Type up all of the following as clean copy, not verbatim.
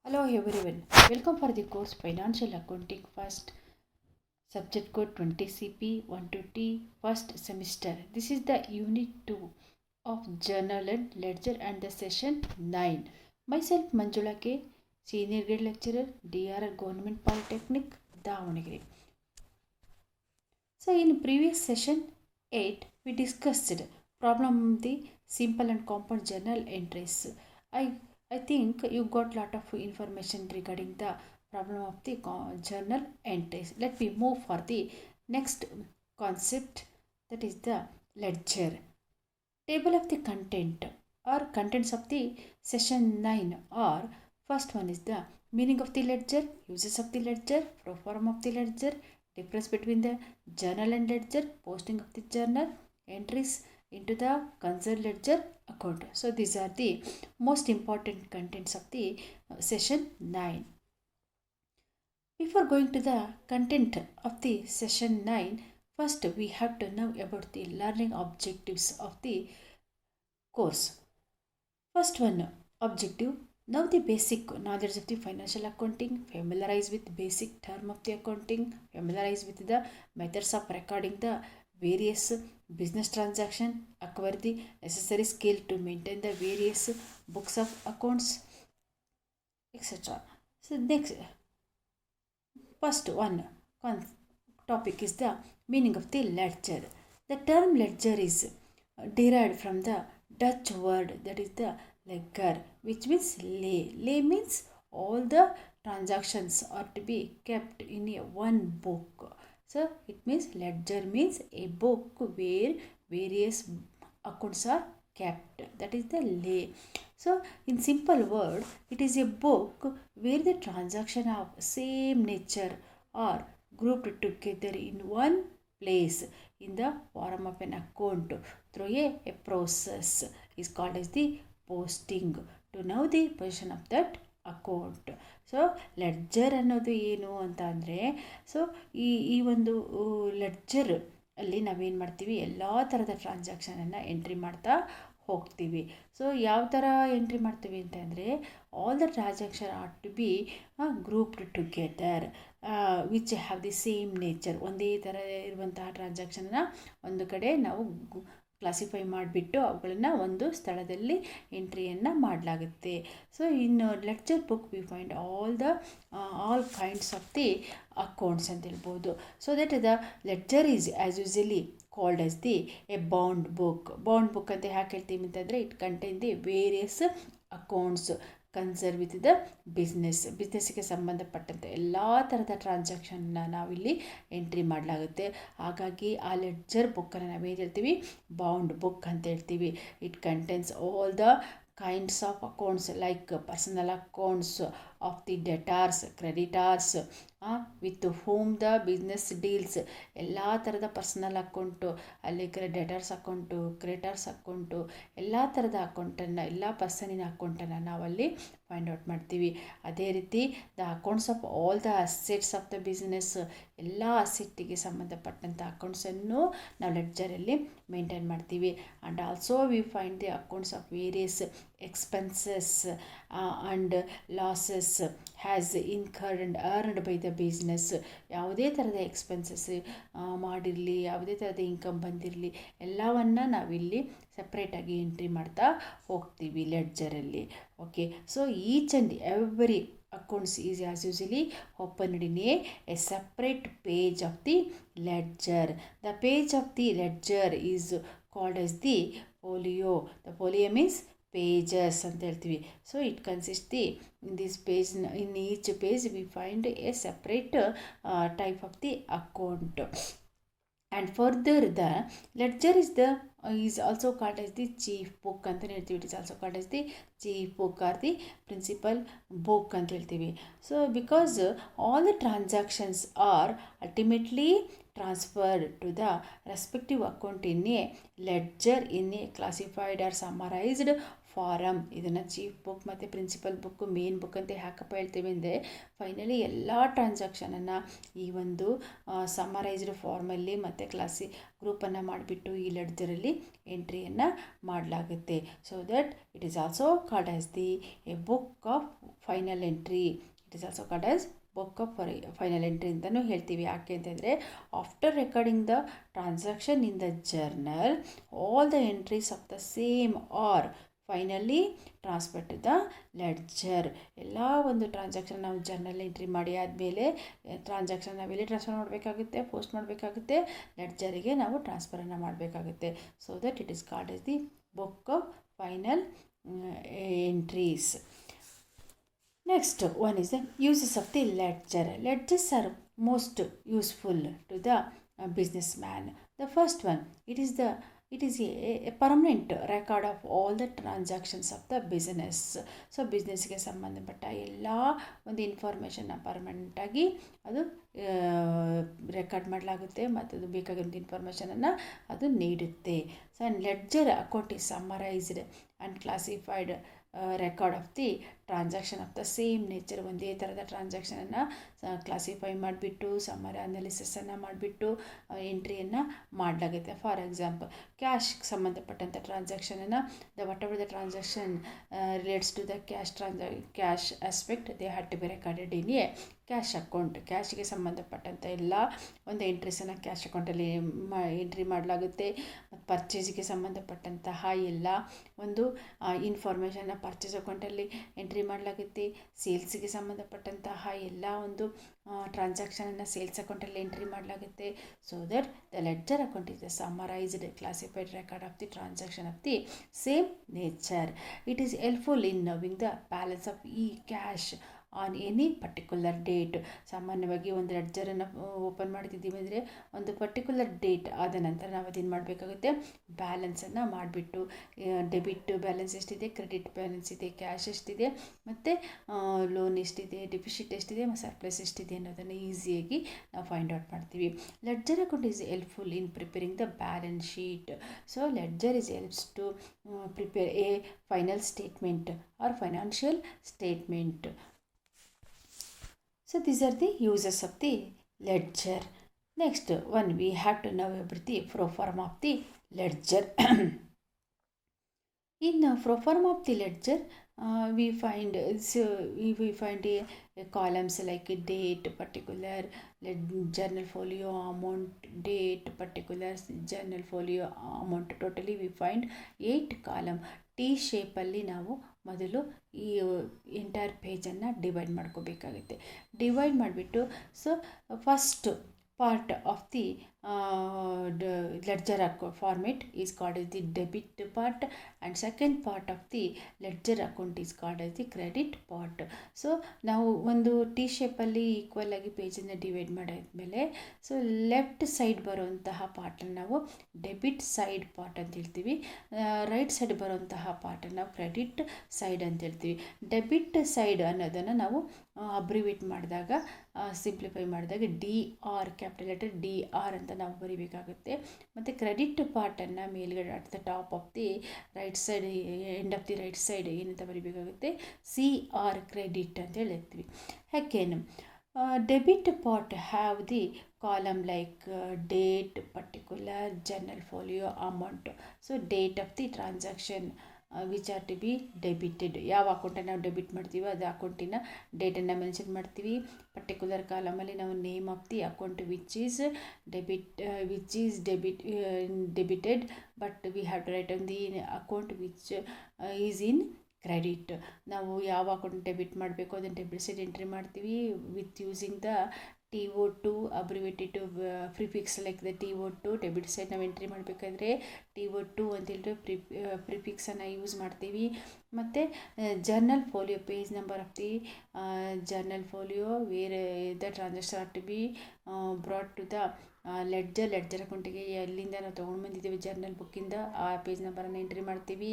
Hello everyone, welcome for the course Financial Accounting First, subject code 20CP12T, first semester. This is the unit 2 of Journal and Ledger and the session 9. Myself Manjula K, Senior Grade Lecturer, DRR Government Polytechnic, Davangere. So in previous session 8, we discussed problem of the simple and compound journal entries. I think you got lot of information regarding the problem of the journal entries. Let me move for the next concept, that is the ledger. Table of the content or contents of the session 9 or first one is the meaning of the ledger, uses of the ledger, pro forma of the ledger, difference between the journal and ledger, posting of the journal, entries into the concerned ledger account. So these are the most important contents of the session 9. Before going to the content of the session 9, first we have to know about the learning objectives of the course. First one, objective. Now the basic knowledge of the financial accounting, familiarize with basic term of the accounting, familiarize with the methods of recording the various business transaction, acquire the necessary skill to maintain the various books of accounts, etc. So next, first one topic is the meaning of the ledger. The term ledger is derived from the Dutch word, that is the ledger, which means lay. Lay means all the transactions are to be kept in a one book. So it means ledger means a book where various accounts are kept. That is the lay. So in simple word, it is a book where the transaction of same nature are grouped together in one place in the form of an account through a process is called as the posting to know the position of that account. So ledger ಅನ್ನೋದು ಏನು ಅಂತ ಅಂದರೆ, so ಈ ಒಂದು ledger ಅಲ್ಲಿ ನಾವೇನು ಮಾಡ್ತೀವಿ, ಎಲ್ಲ ಥರದ ಟ್ರಾನ್ಸಾಕ್ಷನನ್ನು ಎಂಟ್ರಿ ಮಾಡ್ತಾ ಹೋಗ್ತೀವಿ. ಸೊ ಯಾವ ಥರ ಎಂಟ್ರಿ ಮಾಡ್ತೀವಿ ಅಂತಂದರೆ, all the transaction are to be grouped together which have the same nature. ಒಂದೇ ಥರ ಇರುವಂತಹ ಟ್ರಾನ್ಸಾಕ್ಷನ್ನ ಒಂದು ಕಡೆ ನಾವು ಕ್ಲಾಸಿಫೈ ಮಾಡಿಬಿಟ್ಟು ಅವುಗಳನ್ನು ಒಂದು ಸ್ಥಳದಲ್ಲಿ ಎಂಟ್ರಿಯನ್ನು ಮಾಡಲಾಗುತ್ತೆ. So in lecture book we find all kinds of the accounts ಅಂತ ಹೇಳ್ಬೋದು. So that the ledger is as usually called as the a bound book. Bound book ಅಂತ ಯಾಕೆ ಹೇಳ್ತೀವಿ ಅಂತಂದರೆ, it contain the various accounts concerned with the ಬಿಸ್ನೆಸ್ಸಿಗೆ ಸಂಬಂಧಪಟ್ಟಂತೆ ಎಲ್ಲ ಥರದ ಟ್ರಾನ್ಸಾಕ್ಷನ್ನ ನಾವಿಲ್ಲಿ ಎಂಟ್ರಿ ಮಾಡಲಾಗುತ್ತೆ. ಹಾಗಾಗಿ ಆ ಲೆಡ್ಜರ್ ಬುಕ್ಕನ್ನು ನಾವೇನು ಹೇಳ್ತೀವಿ, ಬೌಂಡ್ ಬುಕ್ ಅಂತ ಹೇಳ್ತೀವಿ. It contains all the kinds of accounts like personal accounts of the debtors, creditors, with whom the business deals. ಎಲ್ಲ ಥರದ ಪರ್ಸನಲ್ ಅಕೌಂಟು, ಅಲ್ಲಿ ಡೆಟರ್ಸ್ ಅಕೌಂಟು, ಕ್ರೆಡಿಟರ್ಸ್ ಅಕೌಂಟು, ಎಲ್ಲ ಥರದ ಅಕೌಂಟನ್ನು, ಎಲ್ಲ ಪರ್ಸನಿನ ಅಕೌಂಟನ್ನು ನಾವಲ್ಲಿ ಫೈಂಡ್ ಔಟ್ ಮಾಡ್ತೀವಿ. ಅದೇ ರೀತಿ the accounts of all the assets of the business, ಎಲ್ಲ ಅಸೆಟ್ಟಿಗೆ ಸಂಬಂಧಪಟ್ಟಂಥ ಅಕೌಂಟ್ಸನ್ನು ನಾವು ಲೆಡ್ಜರಲ್ಲಿ ಮೇಂಟೈನ್ ಮಾಡ್ತೀವಿ. And also we find the accounts of various expenses and losses has incurred and earned by the business. ಯಾವುದೇ ಥರದ ಎಕ್ಸ್ಪೆನ್ಸಸ್ ಮಾಡಿರಲಿ, ಯಾವುದೇ ಥರದ ಇನ್ಕಮ್ ಬಂದಿರಲಿ, ಎಲ್ಲವನ್ನು ನಾವಿಲ್ಲಿ ಸಪ್ರೇಟಾಗಿ ಎಂಟ್ರಿ ಮಾಡ್ತಾ ಹೋಗ್ತೀವಿ ಲೆಡ್ಜರಲ್ಲಿ. Okay, so each and every accounts is as usually opened in a separate page of the ledger. The page of the ledger is called as the folio. The folio means pages ಅಂತ ಹೇಳ್ತೀವಿ. So it consist the in this page, in each page we find a separate type of the account. And further the ledger is also called as the chief book ಅಂತ ಹೇಳ್ತೀವಿ. It is also called as the chief book or the principal book ಅಂತ ಹೇಳ್ತೀವಿ. So because all the transactions are ultimately transferred to the respective account in a ledger in a classified or summarized form. ಇದನ್ನು chief book ಮತ್ತು principal book main book ಅಂತ ಯಾಕಪ್ಪ ಹೇಳ್ತೀವಿ ಅಂದರೆ finally ಎಲ್ಲ ಟ್ರಾನ್ಸಾಕ್ಷನನ್ನು ಈ ಒಂದು ಸಮ್ಮರೈಸ್ಡ್ ಫಾರ್ಮಲ್ಲಿ ಮತ್ತು ಗ್ರೂಪನ್ನು ಮಾಡಿಬಿಟ್ಟು ಈ ಲೆಡ್ಜರಲ್ಲಿ ಎಂಟ್ರಿಯನ್ನು ಮಾಡಲಾಗುತ್ತೆ. So that it is also called as the a book of final entry. It is also called as book of final entry ಅಂತಲೂ ಹೇಳ್ತೀವಿ. ಯಾಕೆ ಅಂತಂದರೆ after recording the transaction in the journal all the entries of the same are finally transfer to the ledger. ಎಲ್ಲ ಒಂದು transaction ನಾವು journal entry ಮಾಡಿ ಆದಮೇಲೆ transaction ನಾವು ಎಲ್ಲಿ ಟ್ರಾನ್ಸ್ಫರ್ ಮಾಡಬೇಕಾಗುತ್ತೆ, ಪೋಸ್ಟ್ ಮಾಡಬೇಕಾಗುತ್ತೆ, ಲೆಡ್ಜರಿಗೆ ನಾವು ಟ್ರಾನ್ಸ್ಫರನ್ನು ಮಾಡಬೇಕಾಗುತ್ತೆ. So that it is called as the book of final entries. Next one is the uses of the ledger. Ledgers are most useful to the businessman. The first one, it is a permanent record of all the transactions of the business. So ಬಿಸ್ನೆಸ್ಗೆ ಸಂಬಂಧಪಟ್ಟ ಎಲ್ಲ ಒಂದು ಇನ್ಫಾರ್ಮೇಷನ್ನ ಪರ್ಮನೆಂಟಾಗಿ ಅದು record ಮಾಡಲಾಗುತ್ತೆ ಮತ್ತು ಅದು ಬೇಕಾಗಿರೋ ಇನ್ಫಾರ್ಮೇಷನನ್ನು ಅದು ನೀಡುತ್ತೆ. So and ledger account is summarised and classified record of the transaction of the same nature. ಒಂದೇ ಥರದ ಟ್ರಾನ್ಸಾಕ್ಷನನ್ನು ಕ್ಲಾಸಿಫೈ ಮಾಡಿಬಿಟ್ಟು ಸಮ್ಮರಿ ಅನಾಲಿಸಿಸನ್ನು ಮಾಡಿಬಿಟ್ಟು ಎಂಟ್ರಿಯನ್ನು ಮಾಡಲಾಗುತ್ತೆ. ಫಾರ್ ಎಕ್ಸಾಂಪಲ್ ಕ್ಯಾಶ್ಗೆ ಸಂಬಂಧಪಟ್ಟಂಥ ಟ್ರಾನ್ಸಾಕ್ಷನನ್ನು whatever the transaction relates to the cash aspect they had to be recorded in a cash account. ಕ್ಯಾಶ್ಗೆ ಸಂಬಂಧಪಟ್ಟಂಥ ಎಲ್ಲ ಒಂದು ಎಂಟ್ರೀಸನ್ನು ಕ್ಯಾಶ್ ಅಕೌಂಟಲ್ಲಿ ಎಂಟ್ರಿ ಮಾಡಲಾಗುತ್ತೆ. ಮತ್ತು ಪರ್ಚೇಸ್ಗೆ ಸಂಬಂಧಪಟ್ಟಂತಹ ಎಲ್ಲ ಒಂದು ಇನ್ಫಾರ್ಮೇಷನ್ನ ಪರ್ಚೇಸ್ ಅಕೌಂಟಲ್ಲಿ ಎಂಟ್ರಿ ಮಾಡಲಾಗುತ್ತೆ. ಸೇಲ್ಸ್ಗೆ ಸಂಬಂಧಪಟ್ಟಂತಹ ಎಲ್ಲ ಒಂದು ಟ್ರಾನ್ಸಾಕ್ಷನನ್ನು ಸೇಲ್ಸ್ ಅಕೌಂಟಲ್ಲಿ ಎಂಟ್ರಿ ಮಾಡಲಾಗುತ್ತೆ. So that the ledger account is the summarised classified record of the transaction of the same nature. It is helpful in knowing the balance of ಈ cash on any particular date. ಸಾಮಾನ್ಯವಾಗಿ ಒಂದು ಲೆಡ್ಜರನ್ನು open ಮಾಡ್ತಿದ್ದೀವಿ ಅಂದರೆ ಒಂದು particular date ಆದ ನಂತರ ನಾವು ಅದೇನು ಮಾಡಬೇಕಾಗುತ್ತೆ, ಬ್ಯಾಲೆನ್ಸನ್ನು ಮಾಡಿಬಿಟ್ಟು ಡೆಬಿಟ್ ಬ್ಯಾಲೆನ್ಸ್ ಎಷ್ಟಿದೆ, ಕ್ರೆಡಿಟ್ ಬ್ಯಾಲೆನ್ಸ್ ಇದೆ, ಕ್ಯಾಶ್ ಎಷ್ಟಿದೆ, ಮತ್ತು ಲೋನ್ ಎಷ್ಟಿದೆ, ಡೆಫಿಸಿಟ್ ಎಷ್ಟಿದೆ, ಮತ್ತು ಸರ್ಪ್ಲಸ್ ಎಷ್ಟಿದೆ ಅನ್ನೋದನ್ನು ಈಸಿಯಾಗಿ ನಾವು ಫೈಂಡ್ ಔಟ್ ಮಾಡ್ತೀವಿ. Ledger account is helpful in preparing the balance sheet. So ledger is helps to prepare a final statement or financial statement. So these are the uses of the ledger. Next one, we have to know about the pro forma of the ledger. In pro forma of the ledger, we find a columns like date, particular journal folio amount, date, particular journal folio amount. Totally we find 8 column. T ಶೇಪಲ್ಲಿ ನಾವು ಮೊದಲು ಈ entire ಪೇಜನ್ನು divide ಮಾಡ್ಕೋಬೇಕಾಗುತ್ತೆ. Divide ಮಾಡಿಬಿಟ್ಟು so first part of the ledger account format is called as the debit part, and second part of the ledger account is called as the credit part. So ನಾವು ಒಂದು T ಶೇಪಲ್ಲಿ equal ಆಗಿ ಪೇಜನ್ನು divide ಮಾಡಿದ್ಮೇಲೆ so left side ಬರುವಂತಹ ಪಾರ್ಟನ್ನು ನಾವು debit side part ಅಂತ ಹೇಳ್ತೀವಿ. Right side ಬರುವಂತಹ ಪಾರ್ಟನ್ನು ನಾವು ಕ್ರೆಡಿಟ್ ಸೈಡ್ ಅಂತ ಹೇಳ್ತೀವಿ. ಡೆಬಿಟ್ ಸೈಡ್ ಅನ್ನೋದನ್ನು ನಾವು ಅಬ್ರಿವೇಟ್ ಮಾಡಿದಾಗ ಸಿಂಪ್ಲಿಫೈ ಮಾಡಿದಾಗ DR ಕ್ಯಾಪಿಟಲ್ ಲೆಟರ್ DR ಅಂತ ನಾವು ಬರೀಬೇಕಾಗುತ್ತೆ. ಮತ್ತು ಕ್ರೆಡಿಟ್ ಪಾರ್ಟನ್ನು ಮೇಲ್ಗಡೆ at the top of the right side end of the right side ಏನಂತ ಬರೀಬೇಕಾಗುತ್ತೆ, CR ಕ್ರೆಡಿಟ್ ಅಂತ ಹೇಳ್ತೀವಿ. ಯಾಕೇನು debit part have the column like date, particular, journal folio, amount. So date of the transaction which are to be debited. ಯಾವ ಅಕೌಂಟನ್ನು ನಾವು debit ಮಾಡ್ತೀವೋ ಅದು ಅಕೌಂಟಿನ ಡೇಟನ್ನು ಮೆನ್ಷನ್ ಮಾಡ್ತೀವಿ. ಪರ್ಟಿಕ್ಯುಲರ್ ಕಾಲಮಲ್ಲಿ ನಾವು name of the account which is debited but we have to write on the account which is in credit. ನಾವು ಯಾವ ಅಕೌಂಟ್ ಡೆಬಿಟ್ ಮಾಡಬೇಕು ಅದನ್ನು ಡೆಬಿಟ್ ಸೈಡ್ ಎಂಟ್ರಿ ಮಾಡ್ತೀವಿ with using the TO2 abbreviated to prefix like the TO2. Debit side ನಾವು entry ಮಾಡಬೇಕಾದ್ರೆ TO2 ಅಂತೇಳಿ ಪ್ರಿಫಿಕ್ಸನ್ನು use ಮಾಡ್ತೀವಿ. ಮತ್ತು journal folio, page number of the journal folio where the transaction are to be brought to the ledger ಅಕೌಂಟಿಗೆ ಎಲ್ಲಿಂದ ನಾವು ತೊಗೊಂಡು ಬಂದಿದ್ದೀವಿ ಜರ್ನಲ್ ಬುಕ್ಕಿಂದ ಆ ಪೇಜ್ ನಂಬರನ್ನು ಎಂಟ್ರಿ ಮಾಡ್ತೀವಿ.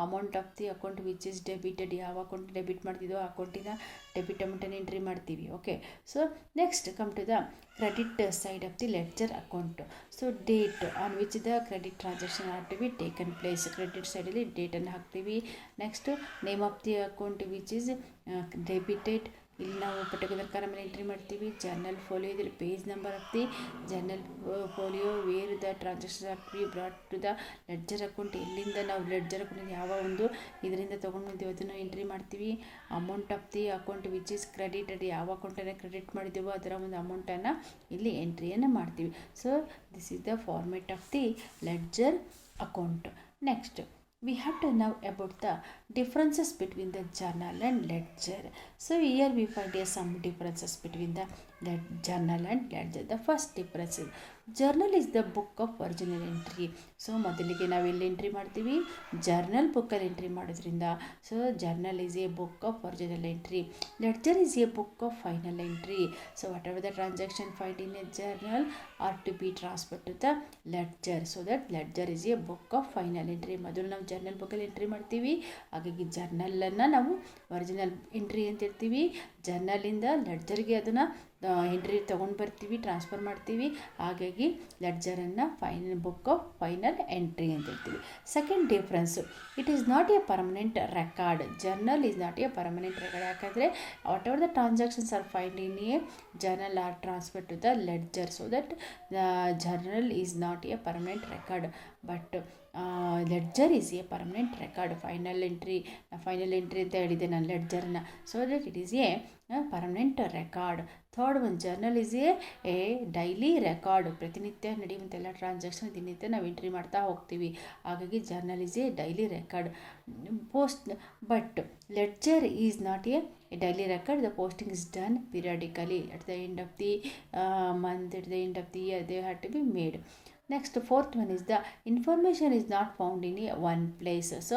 Amount of the account which is debited, ಯಾವ ಅಕೌಂಟ್ ಡೆಬಿಟ್ ಮಾಡ್ತಿದ್ದೋ ಆ ಅಕೌಂಟಿನ ಡೆಬಿಟ್ ಅಮೌಂಟನ್ನು ಎಂಟ್ರಿ ಮಾಡ್ತೀವಿ. Okay, so next come to the credit side of the ledger account. So date on which the credit transaction are to be taken place, credit ಸೈಡಲ್ಲಿ ಡೇಟನ್ನು ಹಾಕ್ತೀವಿ. Next name of the account which is debited, ಇಲ್ಲಿ ನಾವು particular ಕಾಲಮಲ್ಲಿ entry ಮಾಡ್ತೀವಿ. Journal folio, ಇದರಲ್ಲಿ page number of the journal folio, where the transaction are to be brought to the ledger account, ಎಲ್ಲಿಂದ ನಾವು ಲೆಡ್ಜರ್ ಅಕೌಂಟ್ ಯಾವ ಒಂದು ಇದರಿಂದ ತೊಗೊಂಡು ಬಂದೀವಿ ಅದನ್ನು ಎಂಟ್ರಿ ಮಾಡ್ತೀವಿ. Amount of the account which is credited, ಯಾವ ಅಕೌಂಟನ್ನು ಕ್ರೆಡಿಟ್ ಮಾಡಿದ್ದೀವೋ ಅದರ ಒಂದು ಅಮೌಂಟನ್ನು ಇಲ್ಲಿ ಎಂಟ್ರಿಯನ್ನು ಮಾಡ್ತೀವಿ. So this is the format of the ledger account. Next we have to know about the differences between the journal and ledger. So here we find some differences between the journal and ledger. The first difference is journal is the book of original entry. So ಮೊದಲಿಗೆ ನಾವು ಎಲ್ಲಿ entry ಮಾಡ್ತೀವಿ, journal ಬುಕ್ಕಲ್ಲಿ entry ಮಾಡೋದ್ರಿಂದ so journal is a book of original entry. Ledger is a book of final entry. So whatever the transaction find in a journal are to be transfer to the ledger. So that ledger is a book of final entry. ಮೊದಲು ನಾವು journal ಬುಕ್ಕಲ್ಲಿ entry ಮಾಡ್ತೀವಿ, ಹಾಗಾಗಿ ಜರ್ನಲನ್ನು ನಾವು original entry ಅಂತ ಹೇಳ್ತೀವಿ. ಜರ್ನಲಿಂದ ಲೆಡ್ಜರ್ಗೆ ಅದನ್ನು entry ತೊಗೊಂಡು ಬರ್ತೀವಿ, ಟ್ರಾನ್ಸ್ಫರ್ ಮಾಡ್ತೀವಿ, ಹಾಗಾಗಿ ಲೆಡ್ಜರನ್ನು ಬುಕ್ ಆಫ್ ಫೈನಲ್ ಎಂಟ್ರಿ ಅಂತ ಹೇಳ್ತೀವಿ. Second difference, it is not a permanent record. Journal is not a permanent record. ಯಾಕಂದರೆ whatever the transactions are find in a journal are transfer to the ledger. So that journal is not a permanent record, but ledger is a permanent record. Final entry ಅಂತ ಹೇಳಿದೆ ನಾನು ಲೆಡ್ಜರ್ನ. So that it is a permanent record. Third one, journal is A daily record. ಪ್ರತಿನಿತ್ಯ ನಡೆಯುವಂಥ ಎಲ್ಲ transaction ದಿನನಿತ್ಯ ನಾವು entry ಮಾಡ್ತಾ ಹೋಗ್ತೀವಿ, ಹಾಗಾಗಿ journal is A daily record. But ledger is not A daily record. The posting is done periodically at the end of the month, at the end of the year they had to be made. Next, fourth one is the information is not found in a one place. So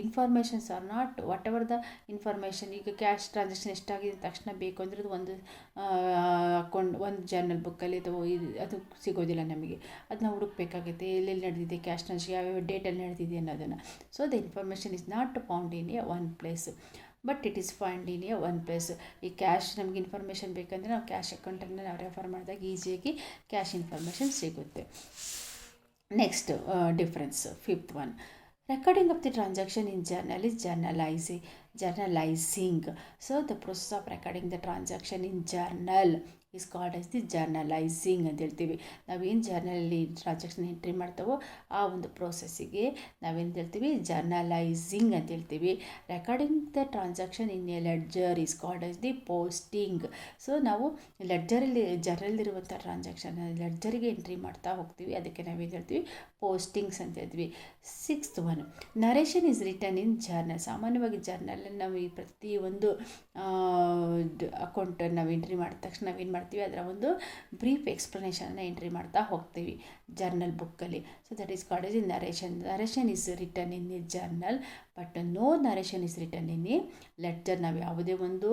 informations are not, whatever the information, ಈಗ cash transaction ಎಷ್ಟಾಗಿದೆ ತಕ್ಷಣ ಬೇಕು ಅಂದರೆ ಅದು ಒಂದು account ಒಂದು journal ಬುಕ್ಕಲ್ಲಿ ಅದು ಸಿಗೋದಿಲ್ಲ ನಮಗೆ, ಅದನ್ನ ಹುಡುಕಬೇಕಾಗುತ್ತೆ ಎಲ್ಲೆಲ್ಲಿ ನಡೆದಿದೆ ಕ್ಯಾಶ್ ಟ್ರಾನ್ಸಾಕ್ಷನ್, ಯಾವ್ಯಾವ ಡೇಟಲ್ಲಿ ನಡೆದಿದೆ ಅನ್ನೋದನ್ನು. So the information is not found in a one place, but it is find in A one place. ಈ ಕ್ಯಾಶ್ ನಮಗೆ ಇನ್ಫಾರ್ಮೇಷನ್ ಬೇಕಂದರೆ ನಾವು ಕ್ಯಾಶ್ ಅಕೌಂಟನ್ನು ನಾವು ರೆಫರ್ ಮಾಡಿದಾಗ ಈಸಿಯಾಗಿ ಕ್ಯಾಶ್ ಇನ್ಫಾರ್ಮೇಷನ್ ಸಿಗುತ್ತೆ. Next difference, fifth one, recording of the transaction in journal is journalizing. So the process of recording the transaction in journal is called as the journalizing ಅಂತ ಹೇಳ್ತೀವಿ. ನಾವೇನು ಜರ್ನಲಲ್ಲಿ ಟ್ರಾನ್ಸಾಕ್ಷನ್ ಎಂಟ್ರಿ ಮಾಡ್ತಾವೋ ಆ ಒಂದು ಪ್ರೋಸೆಸ್ಸಿಗೆ ನಾವೇನು ಹೇಳ್ತೀವಿ, ಜರ್ನಲೈಸಿಂಗ್ ಅಂತ ಹೇಳ್ತೀವಿ. Recording the transaction in a ledger is called as the posting. So ನಾವು ಜರ್ನಲ್ಲಿರುವಂಥ ಟ್ರಾನ್ಸಾಕ್ಷನ್ ಲೆಡ್ಜರಿಗೆ ಎಂಟ್ರಿ ಮಾಡ್ತಾ ಹೋಗ್ತೀವಿ, ಅದಕ್ಕೆ ನಾವೇನು ಹೇಳ್ತೀವಿ, ಪೋಸ್ಟಿಂಗ್ಸ್ ಅಂತ ಹೇಳ್ತೀವಿ. Sixth one, narration is written in journal. ಸಾಮಾನ್ಯವಾಗಿ ಜರ್ನಲಲ್ಲಿ ನಾವು ಈ ಪ್ರತಿಯೊಂದು ಅಕೌಂಟ್ ನಾವು ಎಂಟ್ರಿ ಮಾಡಿದ ತಕ್ಷಣ ನಾವೇನು ಮಾಡ್ತೀವಿ, ಅದರ ಒಂದು ಬ್ರೀಫ್ ಎಕ್ಸ್ಪ್ಲನೇಷನನ್ನು ಎಂಟ್ರಿ ಮಾಡ್ತಾ ಹೋಗ್ತೀವಿ ಜರ್ನಲ್ ಬುಕ್ಕಲ್ಲಿ. So that is called as in narration is written in a journal, but no narration is written in a ledger. ನಾವು ಯಾವುದೇ ಒಂದು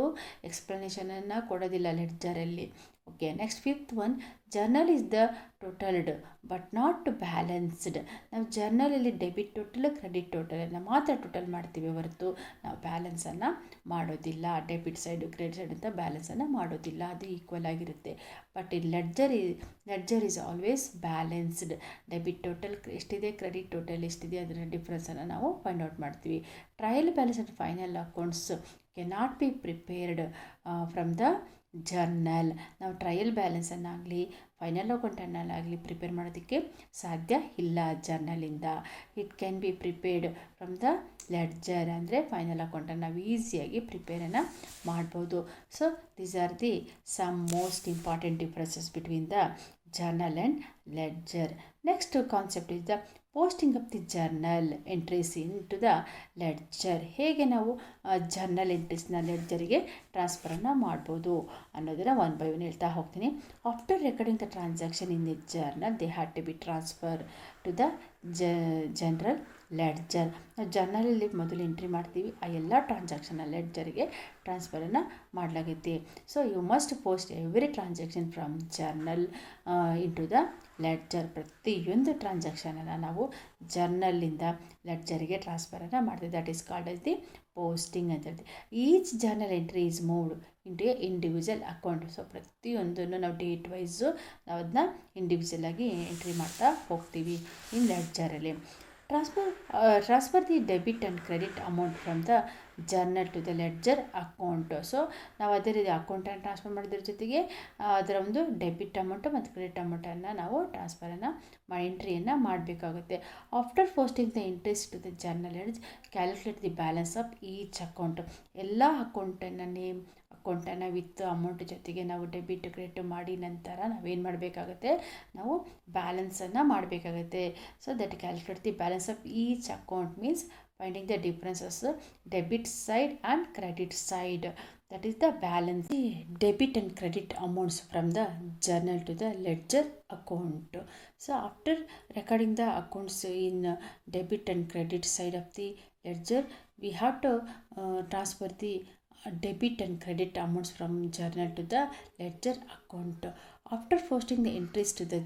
ಎಕ್ಸ್ಪ್ಲನೇಷನನ್ನು ಕೊಡೋದಿಲ್ಲ ಲೆಡ್ಜರಲ್ಲಿ. Okay, next fifth one, journal is the totalled but not balanced. ನಾವು ಜರ್ನಲಲ್ಲಿ debit total credit ಟೋಟಲನ್ನು ಮಾತ್ರ ಟೋಟಲ್ ಮಾಡ್ತೀವಿ ಹೊರತು ನಾವು ಬ್ಯಾಲೆನ್ಸನ್ನು ಮಾಡೋದಿಲ್ಲ. ಡೆಬಿಟ್ ಸೈಡು ಕ್ರೆಡಿಟ್ ಸೈಡ್ ಅಂತ ಬ್ಯಾಲೆನ್ಸನ್ನು ಮಾಡೋದಿಲ್ಲ, ಅದು ಈಕ್ವಲ್ ಆಗಿರುತ್ತೆ. ಬಟ್ ಈ ledger is always balanced. Debit total ಎಷ್ಟಿದೆ, ಕ್ರೆಡಿಟ್ ಟೋಟಲ್ ಎಷ್ಟಿದೆ, ಅದರ ಡಿಫ್ರೆನ್ಸನ್ನು ನಾವು ಫೈಂಡ್ ಔಟ್ ಮಾಡ್ತೀವಿ. Trial balance and final accounts cannot be prepared from the journal. ನಾವು ಟ್ರಯಲ್ ಬ್ಯಾಲೆನ್ಸನ್ನಾಗಲಿ ಫೈನಲ್ ಅಕೌಂಟನ್ನಾಗಲಿ ಪ್ರಿಪೇರ್ ಮಾಡೋದಕ್ಕೆ ಸಾಧ್ಯ ಇಲ್ಲ ಜರ್ನಲಿಂದ. It can be prepared from the ledger. ಅಂದರೆ ಫೈನಲ್ ಅಕೌಂಟನ್ನು ನಾವು ಈಸಿಯಾಗಿ ಪ್ರಿಪೇರನ್ನು ಮಾಡ್ಬೋದು. So these are the some most important differences between the journal and ledger. Next concept is the posting of the journal entries into the ledger. ಹೇಗೆ ನಾವು journal ಎಂಟ್ರೀಸ್ನ ಲೆಡ್ಜರಿಗೆ ಟ್ರಾನ್ಸ್ಫರನ್ನು ಮಾಡ್ಬೋದು ಅನ್ನೋದನ್ನು ಒನ್ ಬೈ ಒನ್ ಹೇಳ್ತಾ ಹೋಗ್ತೀನಿ. After recording the transaction in the journal they had to be transfer to the general ledger. ನಾವು ಜರ್ನಲಲ್ಲಿ ಮೊದಲು entry ಮಾಡ್ತೀವಿ, ಆ ಎಲ್ಲ ಟ್ರಾನ್ಸಾಕ್ಷನ್ನ ಲೆಡ್ಜರ್ಗೆ ಟ್ರಾನ್ಸ್ಫರನ್ನು ಮಾಡಲಾಗುತ್ತೆ. So you must post every transaction from journal into the ledger. ಪ್ರತಿಯೊಂದು ಟ್ರಾನ್ಸಾಕ್ಷನನ್ನು ನಾವು ಜರ್ನಲ್ಲಿಂದ ಲೆಡ್ಜರ್ಗೆ ಟ್ರಾನ್ಸ್ಫರನ್ನು ಮಾಡ್ತೀವಿ. That is called as the posting ಅಂತ ಹೇಳ್ತೀವಿ. Each journal entry is moved into a individual account. So ಪ್ರತಿಯೊಂದನ್ನು ನಾವು ಡೇಟ್ ವೈಸು ನಾವು ಅದನ್ನ ಇಂಡಿವಿಜುವಲ್ ಆಗಿ ಎಂಟ್ರಿ ಮಾಡ್ತಾ ಹೋಗ್ತೀವಿ ಇನ್ ಲೆಡ್ಜರಲ್ಲಿ. Transfer the debit and credit amount from the journal to the ledger account. So ನಾವು ಅದೇ ರೀತಿ ಅಕೌಂಟನ್ನು ಟ್ರಾನ್ಸ್ಫರ್ ಮಾಡೋದ್ರ ಜೊತೆಗೆ ಅದರ ಒಂದು ಡೆಬಿಟ್ ಅಮೌಂಟು ಮತ್ತು ಕ್ರೆಡಿಟ್ ಅಮೌಂಟನ್ನು ನಾವು ಟ್ರಾನ್ಸ್ಫರನ್ನು ಎಂಟ್ರಿಯನ್ನು ಮಾಡಬೇಕಾಗುತ್ತೆ. After posting the interest to the journal ledge calculate the balance of each account. ಎಲ್ಲ ಅಕೌಂಟನ್ನು ನೇಮ್ ಅಕೌಂಟನ್ನು ವಿತ್ ಅಮೌಂಟ್ ಜೊತೆಗೆ ನಾವು ಡೆಬಿಟ್ ಕ್ರೆಡಿಟ್ ಮಾಡಿ ನಂತರ ನಾವೇನು ಮಾಡಬೇಕಾಗುತ್ತೆ, ನಾವು ಬ್ಯಾಲೆನ್ಸನ್ನು ಮಾಡಬೇಕಾಗುತ್ತೆ. So that calculate the balance of each account means finding the differences debit side and credit side. That is the balance the debit and credit amounts from the journal to the ledger account. So after recording the accounts in debit and credit side of the ledger, we have to transfer the debit and credit amounts from journal to the ledger account. After posting the entries to the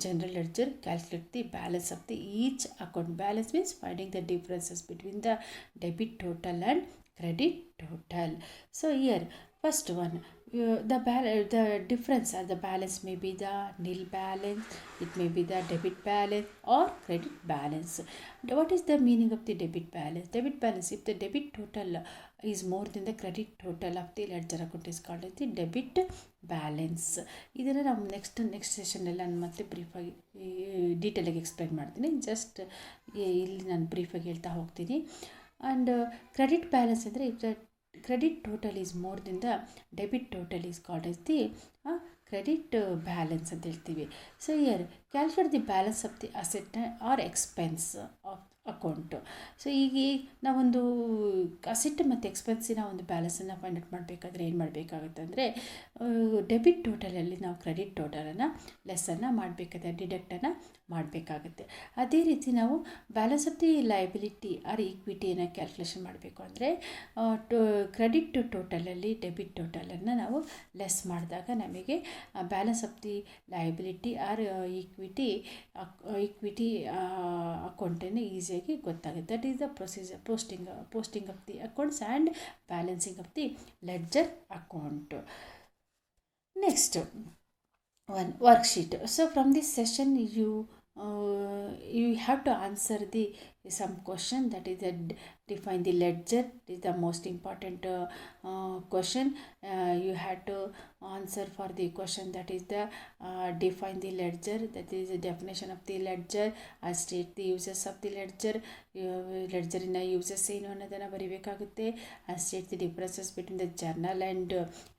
general ledger, calculate the balance of the each account. Balance means finding the differences between the debit total and credit total. So here first one, the difference or the balance may be the nil balance, it may be the debit balance or credit balance. What is the meaning of the debit balance? Debit balance, if the debit total is more than the credit total of the ledger account is called as the debit balance. ಇದನ್ನು ನಾವು next ಸೆಷನಲ್ಲಿ ನಾನು ಮತ್ತೆ ಬ್ರೀಫಾಗಿ ಡೀಟೇಲಾಗಿ explain ಮಾಡ್ತೀನಿ. Just ಇಲ್ಲಿ ನಾನು ಬ್ರೀಫಾಗಿ ಹೇಳ್ತಾ ಹೋಗ್ತೀನಿ. And credit balance ಅಂದರೆ if the credit total is more than the debit total is called as the credit balance ಅಂತ ಹೇಳ್ತೀವಿ. So here calculate the balance of the asset or expense of account. So ಈಗ ನಾವೊಂದು asset ಮತ್ತು ಎಕ್ಸ್ಪೆನ್ಸಿನ ಒಂದು ಬ್ಯಾಲೆನ್ಸನ್ನು find out ಮಾಡಬೇಕಾದ್ರೆ ಏನು ಮಾಡಬೇಕಾಗುತ್ತೆ ಅಂದರೆ ಡೆಬಿಟ್ ಟೋಟಲಲ್ಲಿ ನಾವು ಕ್ರೆಡಿಟ್ ಟೋಟಲನ್ನು ಲೆಸ್ಸನ್ನು ಮಾಡಬೇಕಾಗುತ್ತೆ, ಡಿಡಕ್ಟನ್ನು ಮಾಡಬೇಕಾಗುತ್ತೆ. ಅದೇ ರೀತಿ ನಾವು balance of the liability or ಈಕ್ವಿಟಿಯನ್ನು ಕ್ಯಾಲ್ಕುಲೇಷನ್ ಮಾಡಬೇಕು ಅಂದರೆ ಕ್ರೆಡಿಟ್ ಟೋಟಲಲ್ಲಿ ಡೆಬಿಟ್ ಟೋಟಲನ್ನು ನಾವು ಲೆಸ್ ಮಾಡಿದಾಗ ನಮಗೆ balance of the liability or equity ಅಕೌಂಟನ್ನು ಈಸಿಯಾಗಿ ಗೊತ್ತಾಗುತ್ತೆ. That is the procedure posting of the accounts and balancing of the ledger account. Next one, worksheet. So from this session you have to answer some question, that is define the ledger. It is the most important question. You have to answer for the question that is the define the ledger, that is the definition of the ledger, and state the uses of the ledger. ಲೆಡ್ಜರಿನ uses ಏನು ಅನ್ನೋದನ್ನು ಬರೀಬೇಕಾಗುತ್ತೆ. and state the differences between the journal and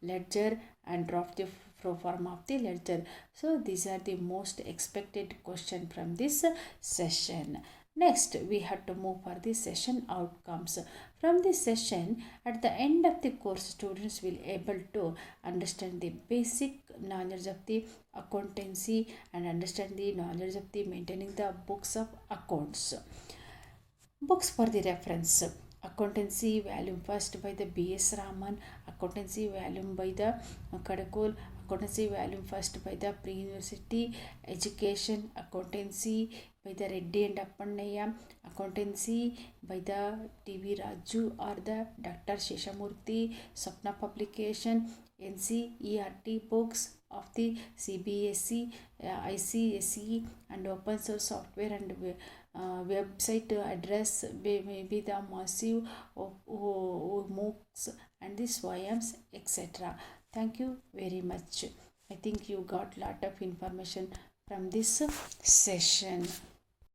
ledger and draft the pro forma of the ledger. So these are the most expected question from this session. Next we have to move for the session outcomes. From this session, at the end of the course, students will able to understand the basic knowledge of the accountancy and understand the knowledge of the maintaining the books of accounts. Books for the reference: Accountancy volume 1 by the B.S. Raman, Accountancy volume by the Kadakol, Accountancy volume 1 by the Pre-University Education, Accountancy by the Reddy and Appannaya, Accountancy by the T.V. Raju or the Dr. Sheshamurthy, Sapna Publication, NCERT books of the CBSE, ICSE and open source software and website address may be the massive MOOCs and the SWAYAMs etc. Thank you very much. I think you got lot of information from this session.